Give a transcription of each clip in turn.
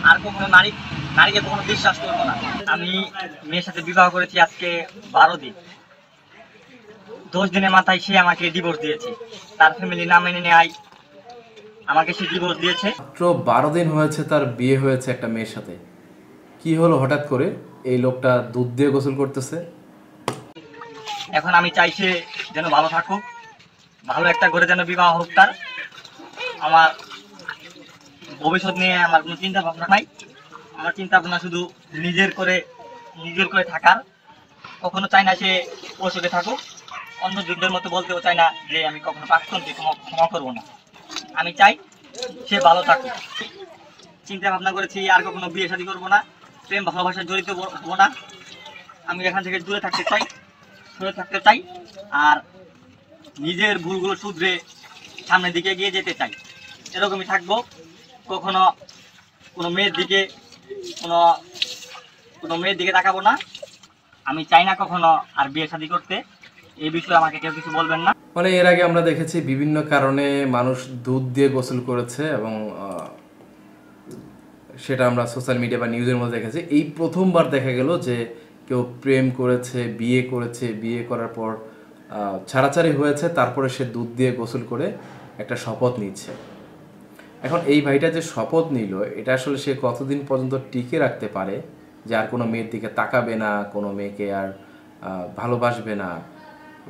আর কখনো নারীকে কখনো বিশ্বাস করবো না। আমি মেয়ের সাথে বিবাহ করেছি আজকে 12 দিন। 10 দিনের মাথায় সে আমাকে ডিভোর্স দিয়েছে। তার ফ্যামিলি না মেনে নেয় আমাকে সে ডিভোর্স দিয়েছে। মাত্র 12 দিন হয়েছে তার বিয়ে হয়েছে একটা মেয়ের সাথে। কি হলো হঠাৎ করে এই লোকটা দুধ দিয়ে গোসল করতেছে? এখন আমি চাই সে যেন ভালো থাকুক, ভালো একটা করে যেন বিবাহ হোক তার। আমার ভবিষ্যৎ নিয়ে আমার কোনো চিন্তা ভাবনা নাই। আমার চিন্তা ভাবনা শুধু নিজের করে থাকার। কখনো চাই না সে অসুখে থাকুক, অন্য যুদ্ধের মতো বলতেও চাই না যে আমি কখনো প্রাক্তনকে ক্ষমা করবো না। আমি চাই সে ভালো থাকুক। চিন্তা ভাবনা করেছি আর কখনো বিয়ে শাদী করবো না, প্রেম ভালোবাসায় জড়িত হবো না। আমি এখান থেকে দূরে থাকতে চাই আর নিজের ভুলগুলো শুধরে সামনের দিকে এগিয়ে যেতে চাই। এরকমই থাকবো। কখনো কোনো মেয়ের দিকে কোনো কোনো মেয়ের দিকে তাকাবো না। আমি চাই না কখনো আর বিয়ে শাদী করতে। এই বিষয়ে আমাকে কেউ কিছু বলবেন না। মানে এর আগে আমরা দেখেছি বিভিন্ন কারণে মানুষ দুধ দিয়ে গোসল করেছে এবং সেটা আমরা সোশ্যাল মিডিয়া বা নিউজের মধ্যে দেখেছি। এই প্রথমবার দেখা গেল যে কেউ প্রেম করেছে, বিয়ে করার পর ছাড়াছাড়ি হয়েছে, তারপরে সে দুধ দিয়ে গোসল করে একটা শপথ নিচ্ছে। এখন এই ভাইটা যে শপথ নিল, এটা আসলে সে কতদিন পর্যন্ত টিকে রাখতে পারে যে আর কোনো মেয়ের দিকে তাকাবে না, কোনো মেয়েকে আর ভালোবাসবে না,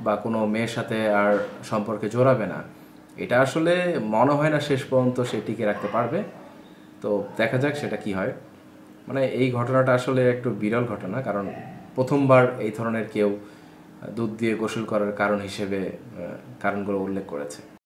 বা কোনো মেয়ের সাথে আর সম্পর্কে জড়াবে না, এটা আসলে মনে হয় না শেষ পর্যন্ত সে টিকে রাখতে পারবে। তো দেখা যাক সেটা কি হয়। মানে এই ঘটনাটা আসলে একটু বিরল ঘটনা, কারণ প্রথমবার এই ধরনের কেউ দুধ দিয়ে গোসল করার কারণ হিসেবে কারণগুলো উল্লেখ করেছে।